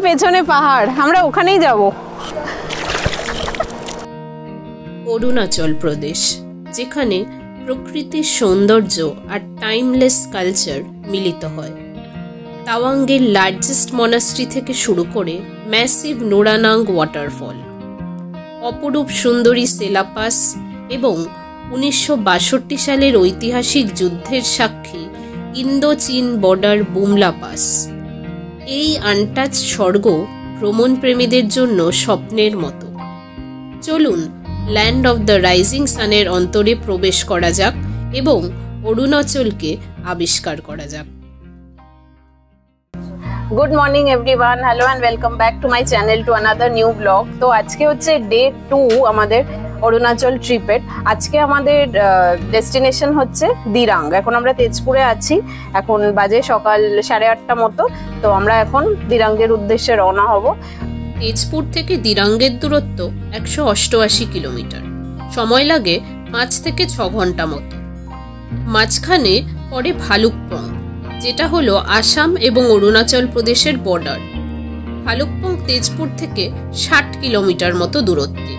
পেছনে পাহাড়, আমরা ওখানেই যাব। অরুণাচল প্রদেশ, যেখানে প্রকৃতির সৌন্দর্য আর টাইমলেস কালচার মিলিত হয়। তাওয়াঙ্গের লার্জেস্ট মনাস্ট্রি থেকে শুরু করে ম্যাসিভ নোরানাং ওয়াটারফল, অপরূপ সুন্দরী সেলা পাস এবং 1962 সালের ঐতিহাসিক যুদ্ধের সাক্ষী ইন্দো চীন বর্ডার বুমলা পাস। এই আনটাচ স্বর্গ ভ্রমণ প্রেমীদের জন্য স্বপ্নের মতো। চলুন ল্যান্ড অফ দ্য রাইজিং সানের অন্তরে প্রবেশ করা যাক এবং অরুণাচলকে আবিষ্কার করা যাক। Good morning everyone, hello and welcome back to my channel to another new blog. তো আজকে হচ্ছে ডে 2 আমাদের অরুণাচল ট্রিপের। আজকে আমাদের ডেস্টিনেশন হচ্ছে দিরাং। এখন আমরা তেজপুরে আছি, এখন বাজে সকাল 8:30 মতো। তো আমরা এখন দিরাঙ্গের উদ্দেশ্যে রওনা হব। তেজপুর থেকে দিরাঙ্গের দূরত্ব 188 কিলোমিটার, সময় লাগে 5 থেকে 6 ঘন্টা মতো। মাঝখানে পড়ে ভালুকপং, যেটা হলো আসাম এবং অরুণাচল প্রদেশের বর্ডার। ভালুকপং তেজপুর থেকে 60 কিলোমিটার মতো দূরত্বে।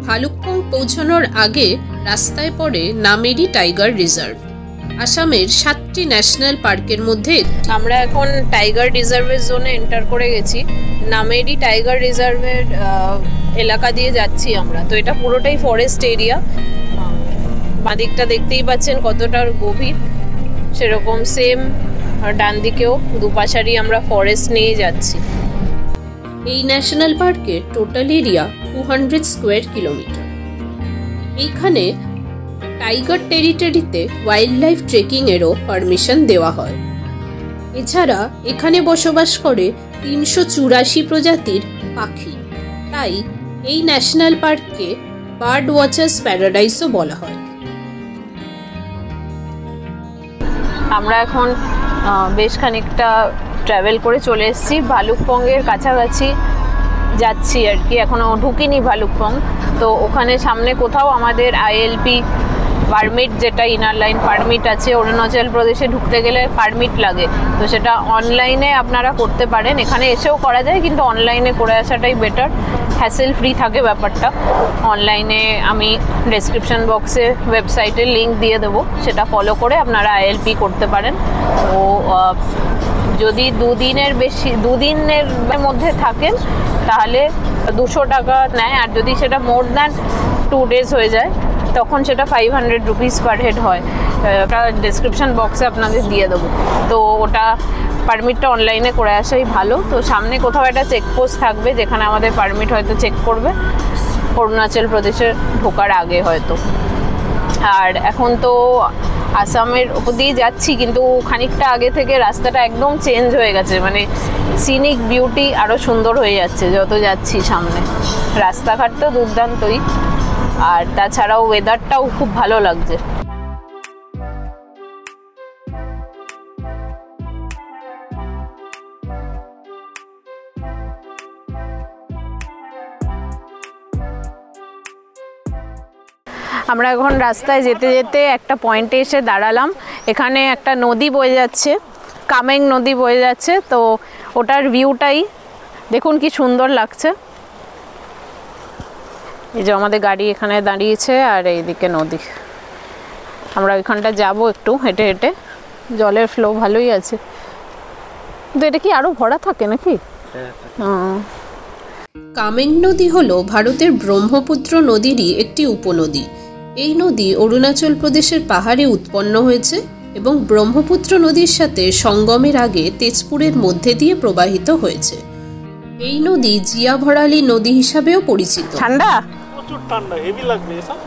ভালুকপং পৌঁছানোর আগে রাস্তায় পড়ে নামেরি টাইগার রিজার্ভ, আসামের 7টি ন্যাশনাল পার্কের মধ্যে। আমরা এখন টাইগার রিজার্ভের জোনে এন্টার করে গেছি। নামেরি টাইগার রিজার্ভের এলাকা দিয়ে যাচ্ছি আমরা। তো এটা পুরোটাই ফরেস্ট এরিয়া। বাঁদিকটা দেখতেই পাচ্ছেন কতটা গভীর, সেরকম সেম ডান দিকেও দুপাশারই আমরা ফরেস্ট নিয়ে যাচ্ছি। এই ন্যাশনাল পার্কের টোটাল এরিয়া 200 স্কোয়ার কিলোমিটার। এইখানে টাইগার টেরিটরিতে ওয়াইল্ড লাইফ ট্রেকিং এরও পারমিশন দেওয়া হয়। এছাড়া এখানে বসবাস করে 384 প্রজাতির পাখি, তাই এই ন্যাশনাল পার্ককে বার্ড ওয়াচার্স প্যারাডাইসও বলা হয়। আমরা এখন বেশ খানিকটা ট্রাভেল করে চলে এসেছি, ভালুকপংয়ের কাছাকাছি যাচ্ছি আর কি। এখনও ঢুকিনি ভালুকপং। তো ওখানে সামনে কোথাও আমাদের ILP পারমিট, যেটা ইনার লাইন পারমিট আছে, অরুণাচল প্রদেশে ঢুকতে গেলে পারমিট লাগে। তো সেটা অনলাইনে আপনারা করতে পারেন, এখানে এসেও করা যায়, কিন্তু অনলাইনে করে আসাটাই বেটার, হ্যাসেল ফ্রি থাকে ব্যাপারটা। অনলাইনে আমি ডেসক্রিপশন বক্সে ওয়েবসাইটের লিঙ্ক দিয়ে দেবো, সেটা ফলো করে আপনারা ILP করতে পারেন। তো যদি 2 দিনের মধ্যে থাকেন তাহলে 200 টাকা নেয়, আর যদি সেটা মোর দ্যান 2 ডেজ হয়ে যায় তখন সেটা 500 রুপিস পার হেড হয়। ওটা ডেসক্রিপশন বক্সে আপনাদের দিয়ে দেবো। তো ওটা পারমিটটা অনলাইনে করে আসাই ভালো। তো সামনে কোথাও একটা চেকপোস্ট থাকবে যেখানে আমাদের পারমিট হয়তো চেক করবে, অরুণাচল প্রদেশে ঢোকার আগে হয়তো। আর এখন তো আসামের ওপর দিয়ে যাচ্ছি, কিন্তু খানিকটা আগে থেকে রাস্তাটা একদম চেঞ্জ হয়ে গেছে, মানে সিনিক বিউটি আরও সুন্দর হয়ে যাচ্ছে যত যাচ্ছি সামনে। রাস্তাঘাট তো দুর্দান্তই, আর তাছাড়াও ওয়েদারটাও খুব ভালো লাগছে। আমরা এখন রাস্তায় যেতে যেতে একটা পয়েন্টে এসে দাঁড়ালাম। এখানে একটা নদী বয়ে যাচ্ছে, কামেং নদী বয়ে যাচ্ছে। তো ওটার ভিউটাই দেখুন কি সুন্দর লাগছে। এই যে আমাদের গাড়ি এখানে দাঁড়িয়েছে আর এইদিকে নদী। আমরা ওইখানটা যাব একটু হেঁটে হেঁটে, জলের ফ্লো ভালোই আছে। কিন্তু এটা কি আরও ভরা থাকে নাকি? কামেং নদী হলো ভারতের ব্রহ্মপুত্র নদীরই একটি উপনদী। এই নদী অরুণাচল প্রদেশের পাহাড়ে উৎপন্ন হয়েছে এবং ব্রহ্মপুত্র নদীর সাথে সঙ্গমের আগে তেজপুরের মধ্যে দিয়ে প্রবাহিত হয়েছে। এই নদী জিয়া ভরালি নদী হিসাবেও পরিচিত। ঠান্ডা, প্রচুর ঠান্ডা, হেভি লাগবে এসব।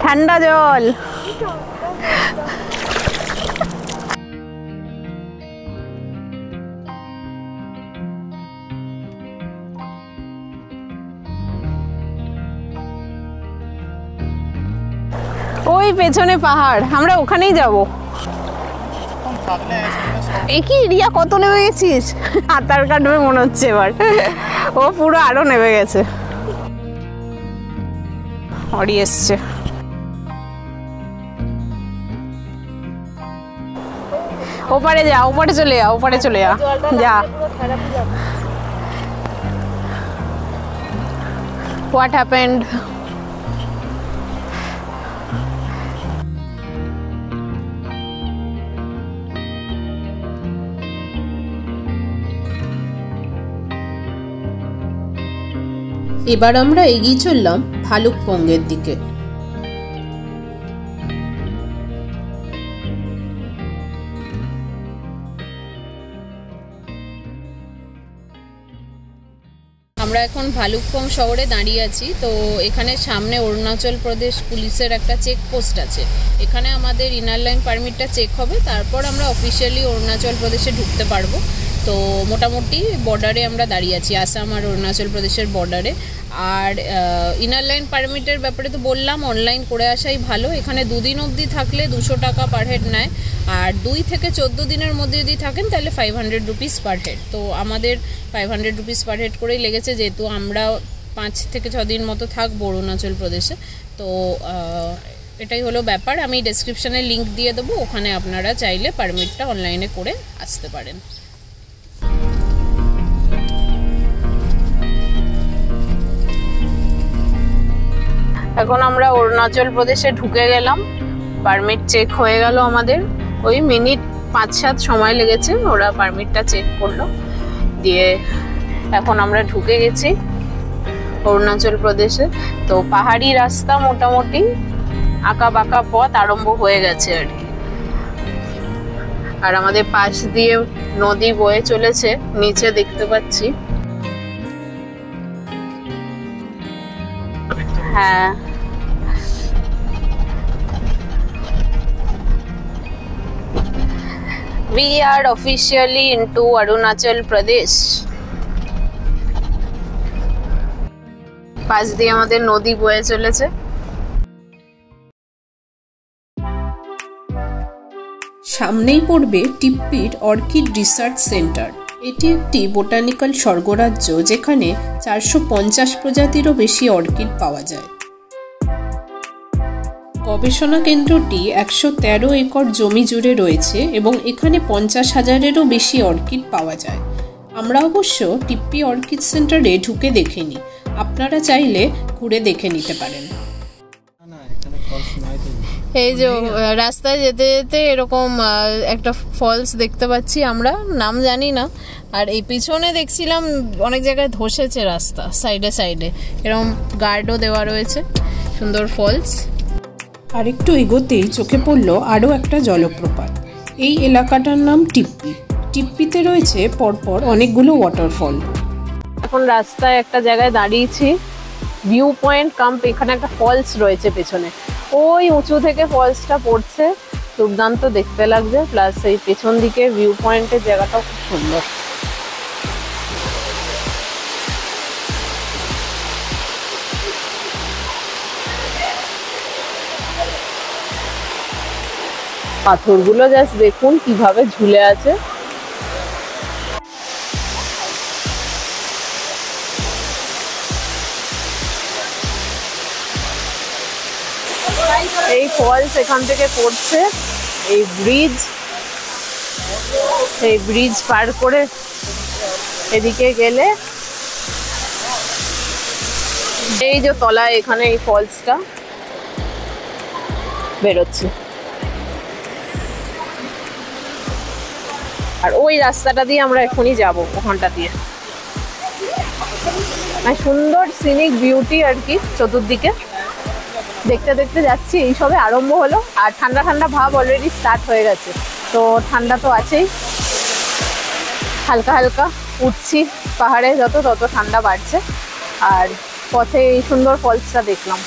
ঠান্ডা জল। ওই পেছনে পাহাড়, আমরা ওখানেই যাব। একই রিয়া, কত নেমে গেছিস? সাঁতার কাটবে মনে হচ্ছে এবার। ও পুরো আরো নেমে গেছে। অরি এসছে। ওপারে যা, ওপারে চলে যা, ওপারে চলে যা, যা। What happened? এবার আমরা এগিয়ে চললাম ভালুকপঙ্গের দিকে। আমরা এখন ভালুকপং শহরে দাঁড়িয়ে আছি। তো এখানে সামনে অরুণাচল প্রদেশ পুলিশের একটা চেক পোস্ট আছে। এখানে আমাদের ইনার লাইন পারমিটটা চেক হবে, তারপর আমরা অফিসিয়ালি অরুণাচল প্রদেশে ঢুকতে পারবো। তো মোটামুটি বর্ডারে আমরা দাঁড়িয়ে আছি, আসাম আর অরুণাচল প্রদেশের বর্ডারে। আর ইনার লাইন পারমিটের ব্যাপারে তো বললাম, অনলাইন করে আসাই ভালো। এখানে 2 দিন অবধি থাকলে 200 টাকা পার হেড নেয়, আর 2 থেকে 14 দিনের মধ্যে যদি থাকেন তাহলে 500 রুপিস পার হেড। তো আমাদের 500 রুপিস পার হেড করেই লেগেছে, যেহেতু আমরা 5 থেকে 6 দিন মতো থাকবো অরুণাচল প্রদেশে। তো এটাই হলো ব্যাপার। আমি ডেসক্রিপশানে লিঙ্ক দিয়ে দেবো, ওখানে আপনারা চাইলে পারমিটটা অনলাইনে করে আসতে পারেন। এখন আমরা অরুণাচল প্রদেশে ঢুকে গেলাম, পারমিট চেক হয়ে গেল আমাদের। ওই মিনিট 5-7 সময় লেগেছে, ওরা পারমিটটা চেক করলো, দিয়ে এখন আমরা ঢুকে গেছি অরুণাচল প্রদেশে। তো পাহাড়ি রাস্তা, মোটামুটি আঁকা বাঁকা পথ আরম্ভ হয়ে গেছে আর কি। আর আমাদের পাশ দিয়ে নদী বয়ে চলেছে, নিচে দেখতে পাচ্ছি। হ্যাঁ, we are officially into Arunachal Pradesh. পাশ দিয়ে আমাদের নদী বয়ে চলেছে। সামনেই পড়বে টিপ্পির অর্কিড রিসার্চ সেন্টার। এটি একটি বোটানিক্যাল স্বর্গরাজ্য, যেখানে 450 প্রজাতিরও বেশি অর্কিড পাওয়া যায়। গবেষণা কেন্দ্রটি 113 একর জমি জুড়ে রয়েছে এবং এখানে 50,000-এরও বেশি অর্কিড পাওয়া যায়। আমরা অবশ্য টিপ্পি অর্কিড সেন্টারে ঢুকে দেখিনি, আপনারা চাইলে ঘুরে দেখে নিতে পারেন। এই যে রাস্তায় যেতে যেতে এরকম একটা ফলস দেখতে পাচ্ছি আমরা, নাম জানি না। আর এই পিছনে দেখছিলাম অনেক জায়গায় ধসেছে রাস্তা, সাইডে সাইডে এরকম গার্ডও দেওয়া রয়েছে, সুন্দর ফলস। আর একটু এগোতেই চোখে পড়ল আরও একটা জলপ্রপাত। এই এলাকাটার নাম টিপ্পি। টিপ্পিতে রয়েছে পরপর অনেকগুলো ওয়াটারফল। এখন রাস্তায় একটা জায়গায় দাঁড়িয়েছি, ভিউ পয়েন্ট কাম্প, এখানে একটা ফলস রয়েছে পেছনে, ওই উঁচু থেকে ফলসটা পড়ছে, দুর্দান্ত দেখতে লাগছে। প্লাস এই পেছন দিকে ভিউ পয়েন্টের জায়গাটাও খুব সুন্দর। পাথরগুলো জাস্ট দেখুন কিভাবে ঝুলে আছে। এই ফলস এখান থেকে পড়ছে, এই ব্রিজ পার করে এদিকে গেলে এই যে তলায় এখানে এই ফলসটা বেরোচ্ছে। আর ওই রাস্তাটা দিয়ে আমরা এখনই যাব, ওখানটা দিয়ে। সুন্দর সিনিক বিউটি আর কি চতুর্দিকে, দেখতে দেখতে যাচ্ছি। এই সবে আরম্ভ হলো, আর ঠান্ডা ঠান্ডা ভাব অলরেডি স্টার্ট হয়ে গেছে। তো ঠান্ডা তো আছেই, হালকা হালকা উঠছি পাহাড়ে, যত তত ঠান্ডা বাড়ছে। আর পথে এই সুন্দর ফলসটা দেখলাম।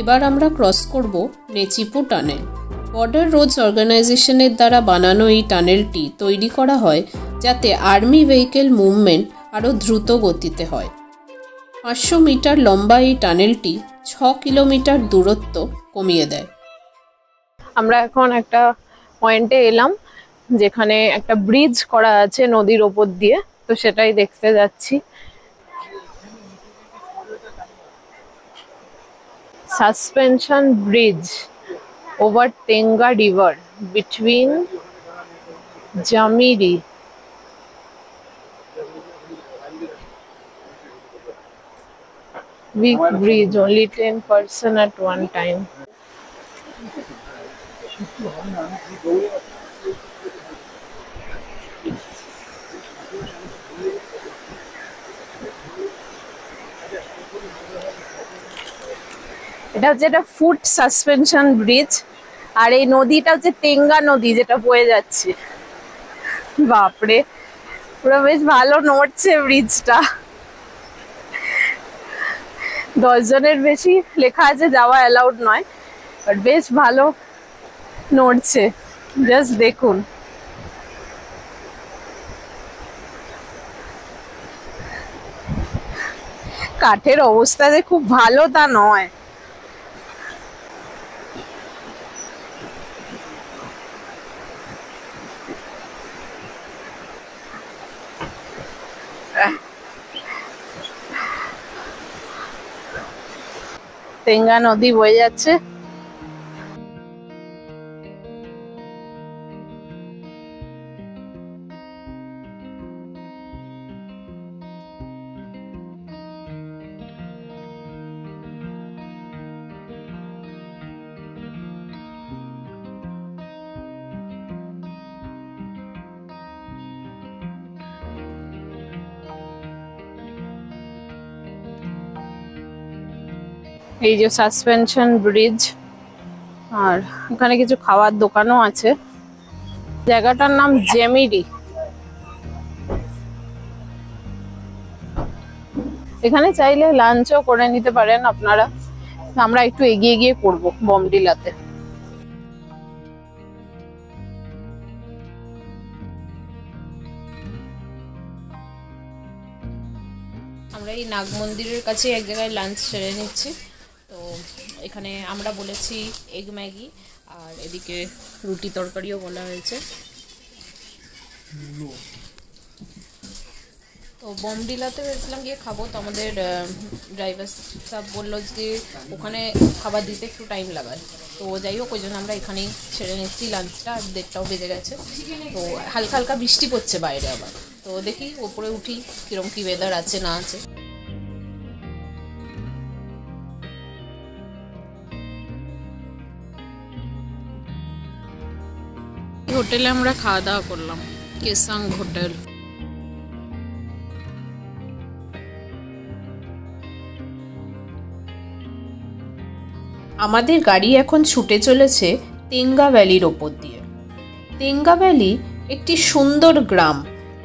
এবার আমরা ক্রস করব নেচিপো টানেল। বর্ডার রোডস অর্গানাইজেশনের দ্বারা বানানো এই টানেলটি তৈরি করা হয় যাতে আর্মি ভেহিকেল মুভমেন্ট আরও দ্রুত গতিতে হয়। 500 মিটার লম্বা এই টানেলটি 6 কিলোমিটার দূরত্ব কমিয়ে দেয়। আমরা এখন একটা পয়েন্টে এলাম যেখানে একটা ব্রিজ করা আছে নদীর ওপর দিয়ে, তো সেটাই দেখতে যাচ্ছি। Suspension bridge over Tenga river between Jamiri weak bridge, only 10% at one time. এটা হচ্ছে একটা ফুট সাসপেনশন ব্রিজ, আর এই নদীটা হচ্ছে তেঙ্গা নদী যেটা বয়ে যাচ্ছে। বাপরে, পুরো বেশ ভালো নড়ছে ব্রিজটা। 10 জনের বেশি লেখা আছে, যাওয়া অ্যালাউড নয়, বাট বেশ ভালো নড়ছে। জাস্ট দেখুন, কাঠের অবস্থা যে খুব ভালো তা নয়। তেঙ্গা নদী বয়ে যাচ্ছে। এই যে সাসপেনশন ব্রিজ, আর ওখানে কিছু খাওয়ার দোকানও আছে। জায়গাটার নাম জেমিরি। এখানে চাইলে লাঞ্চও করে নিতে পারেন আপনারা। আমরা একটু এগিয়ে গিয়ে করব বমডিলাতে। আমরা এই নাগ মন্দিরের কাছে এক জায়গায় লাঞ্চ সেরে নিচ্ছি। তো এখানে আমরা বলেছি এগ ম্যাগি, আর এদিকে রুটি তরকারিও বলা হয়েছে। তো বমডিলাতে ভেবেছিলাম গিয়ে খাবো, তো আমাদের ড্রাইভার সাহেব বললো যে ওখানে খাবার দিতে একটু টাইম লাগায়। তো যাই হোক, ওই জন্য আমরা এখানেই ছেড়ে নিচ্ছি লাঞ্চটা। আর 1:30টাও বেজে গেছে। তো হালকা হালকা বৃষ্টি পড়ছে বাইরে আবার। তো দেখি ওপরে উঠি কিরম কি ওয়েদার আছে না আছে। হোটেলে আমরা খাওয়া দাওয়া করলাম, কেসাং হোটেল। আমাদের গাড়ি এখন ছুটে চলেছে তেঙ্গা ভ্যালির ওপর দিয়ে। তেঙ্গা ভ্যালি একটি সুন্দর গ্রাম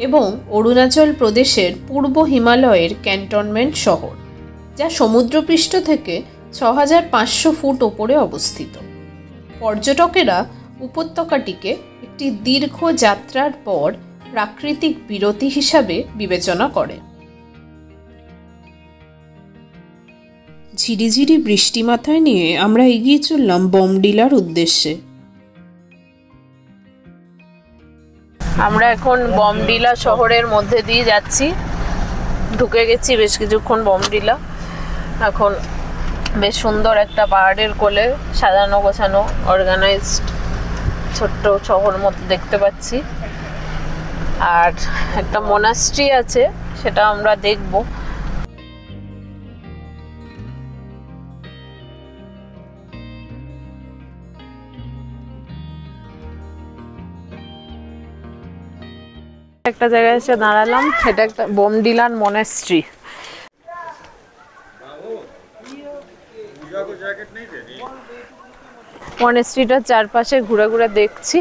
এবং অরুণাচল প্রদেশের পূর্ব হিমালয়ের ক্যান্টনমেন্ট শহর, যা সমুদ্রপৃষ্ঠ থেকে 6500 ফুট ওপরে অবস্থিত। পর্যটকেরা উপত্যকাটিকে একটি দীর্ঘ যাত্রার পর প্রাকৃতিক বিরতি হিসাবে বিবেচনা করে। ঝিরিঝিরি বৃষ্টি মাথায় নিয়ে আমরা এগিয়ে চললাম বমডিলার উদ্দেশ্যে। আমরা এখন বমডিলা শহরের মধ্যে দিয়ে যাচ্ছি। ঢুকে গেছি বেশ কিছুক্ষণ বমডিলা। এখন বেশ সুন্দর একটা পাহাড়ের কোলে সাজানো গোছানো অর্গানাইজড ছোট্ট শহর মতো দেখতে পাচ্ছি। আর একটা মোনাস্ট্রি আছে, সেটা আমরা দেখব। একটা জায়গায় এসে দাঁড়ালাম, এটা একটা বমডিলার মনাস্ট্রি। মনাস্ট্রিটার চারপাশে ঘুরে ঘুরে দেখছি।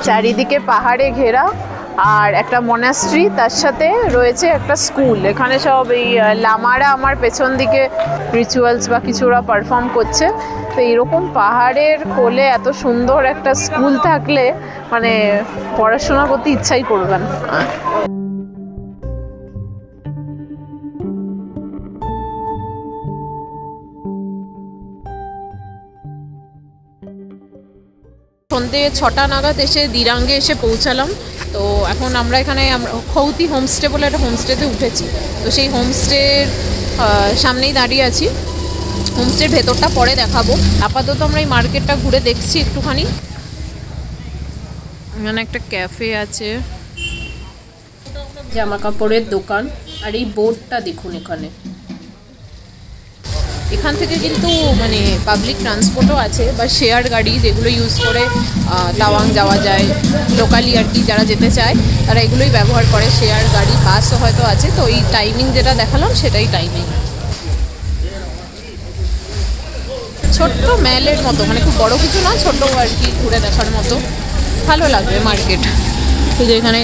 চারিদিকে পাহাড়ে ঘেরা আর একটা মনাস্ট্রি, তার সাথে রয়েছে একটা স্কুল। এখানে সব এই লামারা আমার পেছন দিকে রিচুয়ালস বা কিছু ওরা পারফর্ম করছে। তো এইরকম পাহাড়ের কোলে এত সুন্দর একটা স্কুল থাকলে মানে পড়াশোনা করতে ইচ্ছাই করবে না। সন্ধ্যে 6টা নাগাদ এসে দিরাঙ্গে এসে পৌঁছালাম। তো এখন আমরা এখানে খৌতি হোমস্টে বলে একটা হোমস্টেতে উঠেছি। তো সেই হোমস্টের সামনেই দাঁড়িয়ে আছি। হোমস্টের ভেতরটা পরে দেখাবো। আপাতত আমরা এই মার্কেটটা ঘুরে দেখছি একটুখানি। এখানে একটা ক্যাফে আছে, জামা কাপড়ের দোকান, আর এই বোর্ডটা দেখুন এখানে। এখান থেকে কিন্তু মানে পাবলিক ট্রান্সপোর্টও আছে বা শেয়ার গাড়ি, যেগুলো ইউজ করে তাওয়াং যাওয়া যায়। লোকালি আর কি যারা যেতে চায় তারা এগুলোই ব্যবহার করে। শেয়ার গাড়ি, বাসও হয়তো আছে। তো এই টাইমিং যেটা দেখালাম সেটাই টাইমিং। ছোট্ট ম্যালের মতো, মানে খুব বড় কিছু না, ছোটো আর কি, ঘুরে দেখার মতো। ভালো লাগবে মার্কেট। শুধু এখানে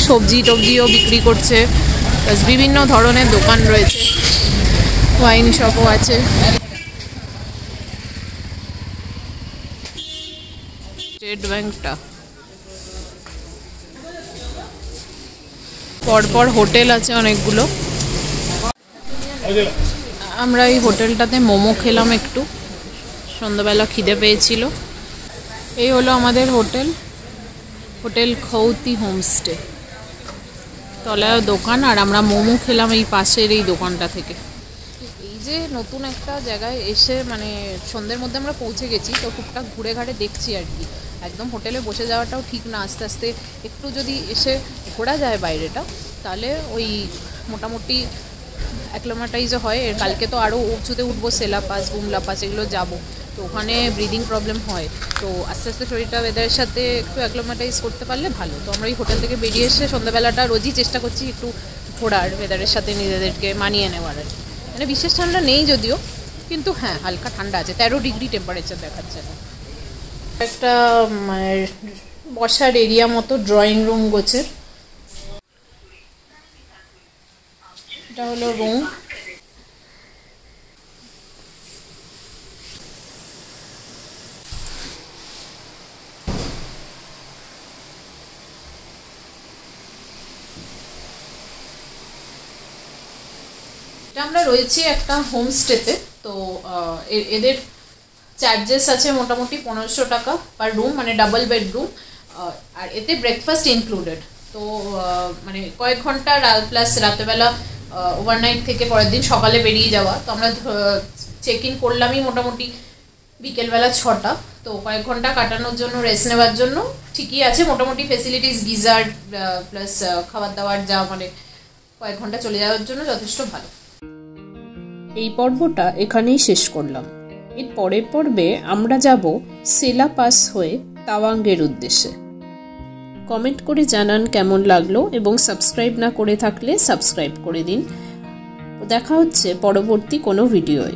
সবজি টবজিও বিক্রি করছে, প্লাস বিভিন্ন ধরনের দোকান রয়েছে, ওয়াইন শপও আছে। স্টেট ব্যাংকটা, পরপর হোটেল আছে অনেকগুলো। আমরা এই হোটেলটাতে মোমো খেলাম একটু, সন্ধ্যাবেলা খিদে পেয়েছিল। এই হলো আমাদের হোটেল, হোটেল খৌতি হোমস্টে। তলায় দোকান, আর আমরা মোমো খেলাম এই পাশের এই দোকানটা থেকে। এই যে নতুন একটা জায়গায় এসে মানে সন্ধ্যের মধ্যে আমরা পৌঁছে গেছি, তো টুকটাক ঘুরে ঘাড়ে দেখছি আর কি। একদম হোটেলে বসে যাওয়াটাও ঠিক না, আস্তে আস্তে একটু যদি এসে ঘোরা যায় বাইরেটা, তাহলে ওই মোটামুটি অ্যাক্লিমেটাইজও হয়। এর কালকে তো আরও উঁচুতে উঠবো, সেলা পাস, বুমলা পাস, এগুলো যাবো। তো ওখানে ব্রিদিং প্রবলেম হয়। তো আস্তে আস্তে শরীরটা ওয়েদারের সাথে একটু অ্যাক্লিমেটাইজ করতে পারলে ভালো। তো আমরা এই হোটেল থেকে বেরিয়ে এসে সন্ধ্যাবেলাটা রোজই চেষ্টা করছি একটু ঘোরার, ওয়েদারের সাথে নিজেদেরকে মানিয়ে নেওয়ার আর কি। মানে বিশেষ ঠান্ডা নেই যদিও, কিন্তু হ্যাঁ হালকা ঠান্ডা আছে। 13 ডিগ্রি টেম্পারেচার দেখাচ্ছে। একটা মানে বসার এরিয়া মতো, ড্রয়িং রুম গোছের। এটা হলো রুম। আমরা রয়েছি একটা হোমস্টেতে। তো এদের চার্জেস আছে মোটামুটি 1500 টাকা পার রুম, মানে ডাবল বেডরুম। আর এতে ব্রেকফাস্ট ইনক্লুডেড। তো মানে কয়েক ঘন্টা প্লাস রাতেবেলা ওভারনাইট থেকে পরের দিন সকালে বেরিয়ে যাওয়া। তো আমরা চেক ইন করলামই মোটামুটি বিকেলবেলা 6টা। তো কয়েক ঘন্টা কাটানোর জন্য, রেস্ট নেওয়ার জন্য ঠিকই আছে মোটামুটি ফেসিলিটিস। গিজার প্লাস খাবার দাবার যা, মানে কয়েক ঘন্টা চলে যাওয়ার জন্য যথেষ্ট ভালো। এই পর্বটা এখানেই শেষ করলাম। এর পরের পর্বে আমরা যাব সেলা পাস হয়ে তাওয়াঙ্গের উদ্দেশ্যে। কমেন্ট করে জানান কেমন লাগলো, এবং সাবস্ক্রাইব না করে থাকলে সাবস্ক্রাইব করে দিন। দেখা হচ্ছে পরবর্তী কোনো ভিডিওয়।